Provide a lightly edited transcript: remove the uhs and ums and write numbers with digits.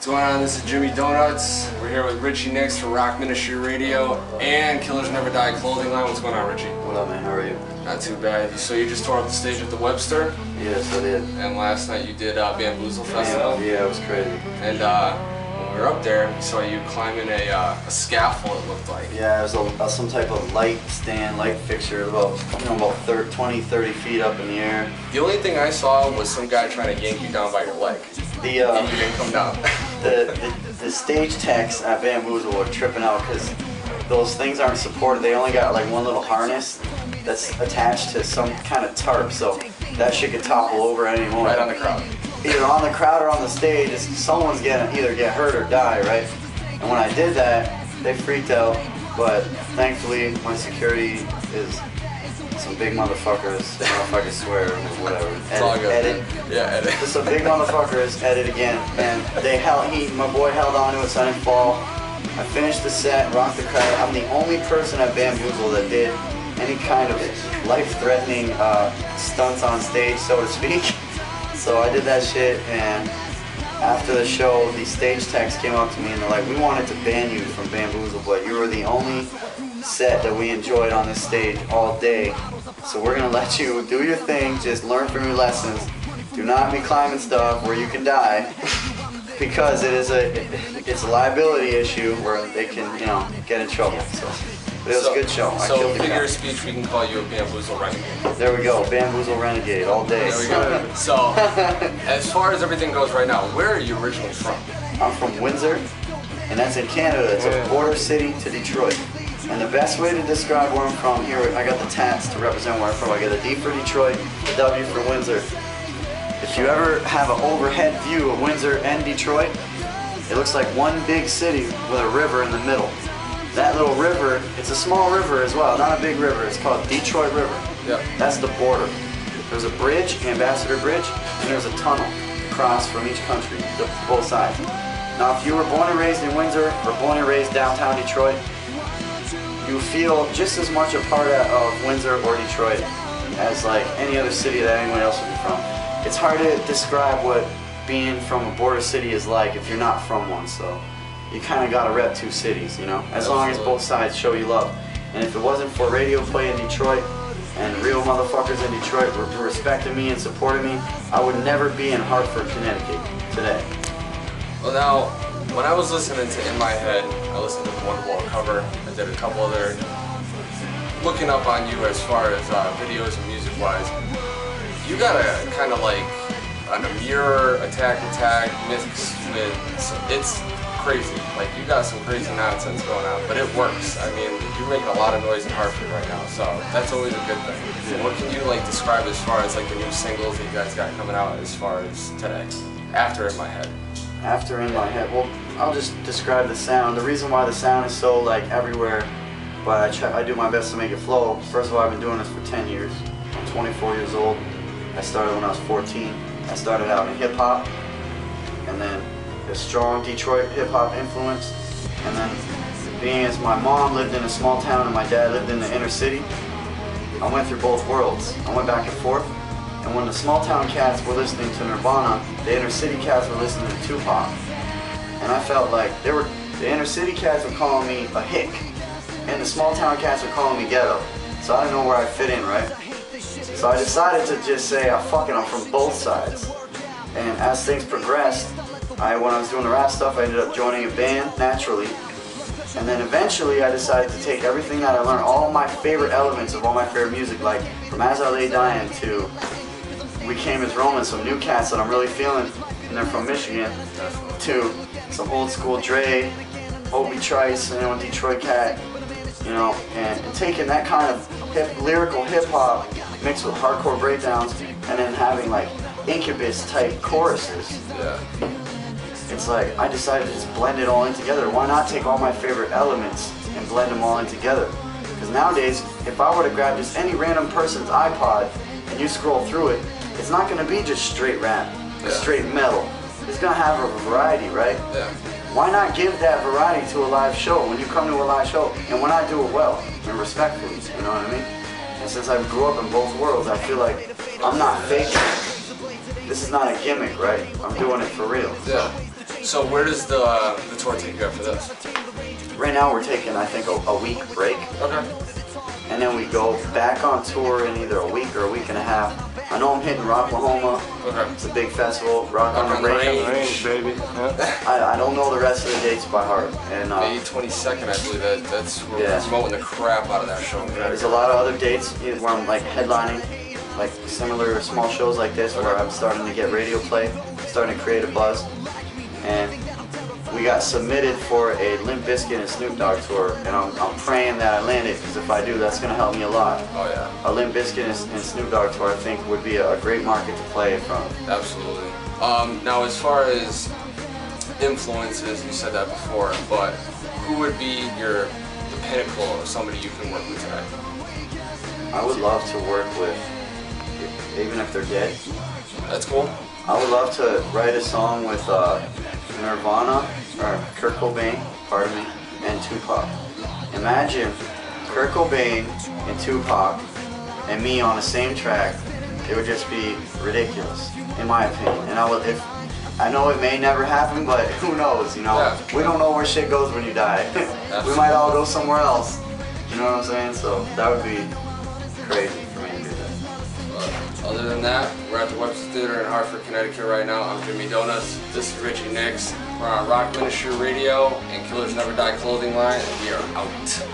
What's going on? This is Jimmy Donuts. We're here with Richy Nix for Rock Ministry Radio and Killers Never Die clothing line. What's going on, Richy? What up, man? How are you? Not too bad. So you just tore up the stage at the Webster? Yes, I did. And last night you did Bamboozle Festival? Yeah, it was crazy. And when we were up there, we saw you climbing a scaffold, it looked like. Yeah, it was some type of light stand, light fixture, about 20, 30 feet up in the air. The only thing I saw was some guy trying to yank you down by your leg. And you didn't come down. The stage techs at Bamboozle were tripping out because those things aren't supported. They only got like one little harness that's attached to some kind of tarp, so that shit could topple over at any moment. Right on the crowd. Either on the crowd or on the stage, someone's gonna either get hurt or die, right? And when I did that, they freaked out, but thankfully my security is some big motherfuckers. I don't know if I can swear or whatever. It's all good. Edit. Yeah, edit. Just some big motherfuckers, edit again. And my boy held on to it so I didn't fall. I finished the set, rocked the crowd. I'm the only person at Bamboozle that did any kind of life-threatening stunts on stage, so to speak. So I did that shit, and after the show, the stage techs came up to me and they're like, we wanted to ban you from Bamboozle, but you were the only set that we enjoyed on this stage all day. So we're gonna let you do your thing, just learn from your lessons. Do not be climbing stuff where you can die, because it's a liability issue where they can, get in trouble. So, but it was a good show. So figure of speech, we can call you a Bamboozle Renegade. There we go, Bamboozle Renegade all day. There we go. So, as far as everything goes right now, where are you originally from? I'm from Windsor, and that's in Canada. It's a border city to Detroit. And the best way to describe where I'm from, here I got the tats to represent where I'm from. I got a D for Detroit, a W for Windsor. If you ever have an overhead view of Windsor and Detroit, it looks like one big city with a river in the middle. That little river, it's a small river as well, not a big river. It's called Detroit River. Yep. That's the border. There's a bridge, Ambassador Bridge, and there's a tunnel across from each country, both sides. Now, if you were born and raised in Windsor or born and raised downtown Detroit, you feel just as much a part of Windsor or Detroit as like any other city that anyone else would be from. It's hard to describe what being from a border city is like if you're not from one, so you kind of got to rep two cities, as long as both sides show you love. And if it wasn't for radio play in Detroit and real motherfuckers in Detroit were respecting me and supporting me, I would never be in Hartford, Connecticut today. Well, now, when I was listening to In My Head, I listened to the Wonderwall cover. I did a couple other looking up on you as far as videos and music-wise. You got a kind of like a mirror attack mixed with, it's crazy. Like, you got some crazy nonsense going on, but it works. I mean, you're making a lot of noise in Hartford right now, so that's always a good thing. Yeah. What can you like describe as far as like the new singles that you guys got coming out as far as today? After In My Head. After In My Head, well, I'll just describe the sound. The reason why the sound is so like everywhere, but I do my best to make it flow. First of all, I've been doing this for 10 years. I'm 24 years old. I started when I was 14. I started out in hip hop, and then a strong Detroit hip hop influence. And then being as my mom lived in a small town and my dad lived in the inner city, I went through both worlds. I went back and forth. And when the small town cats were listening to Nirvana, the inner city cats were listening to Tupac. And I felt like the inner city cats were calling me a hick, and the small town cats were calling me ghetto. So I didn't know where I fit in, right? So I decided to just say, fuck it, I'm from both sides. And as things progressed, when I was doing the rap stuff, I ended up joining a band naturally. And then eventually I decided to take everything that I learned, all my favorite elements of all my favorite music, like from As I Lay Dying to We Came As Romans, some new cats that I'm really feeling, and they're from Michigan, to some old school Dre, Obi Trice, Detroit cat, and taking that kind of lyrical hip hop mixed with hardcore breakdowns, and then having like Incubus type choruses. Yeah. It's like I decided to just blend it all in together. Why not take all my favorite elements and blend them all in together? Because nowadays, if I were to grab just any random person's iPod and you scroll through it, it's not going to be just straight rap, straight metal. It's going to have a variety, right? Yeah. Why not give that variety to a live show when you come to a live show? And when I do it well and respectfully, you know what I mean? And since I grew up in both worlds, I feel like I'm not faking. This is not a gimmick, right? I'm doing it for real. Yeah. So where does the tour take you after this? Right now we're taking, I think, a week break. Okay. And then we go back on tour in either a week or a week and a half. I know I'm hitting Rocklahoma. Okay. It's a big festival. Rock on the Range. Baby. Yeah. I don't know the rest of the dates by heart. And May 22nd, I believe that's where yeah. we're promoting the crap out of that show. There's a lot of other dates where I'm like headlining, like similar small shows like this, where I'm starting to get radio play, starting to create a buzz. And we got submitted for a Limp Bizkit and Snoop Dogg tour, and I'm praying that I land it, because if I do, that's going to help me a lot. Oh yeah. A Limp Bizkit and Snoop Dogg tour, I think, would be a great market to play from. Absolutely. Now, as far as influences, you said that before, but who would be the pinnacle of somebody you can work with today? I would love to work with, even if they're dead. That's cool. I would love to write a song with Nirvana, or Kurt Cobain, pardon me, and Tupac. Imagine Kurt Cobain and Tupac and me on the same track. It would just be ridiculous, in my opinion. And I know it may never happen, but who knows, you know? Yeah. We don't know where shit goes when you die. We might all go somewhere else. You know what I'm saying? So that would be crazy for me to do that. Other than that, we're at the Webster Theater in Hartford, Connecticut right now. I'm Jimmy Donuts. This is Richy Nix. We're on Rock Ministry Radio and Killers Never Die clothing line, and we are out.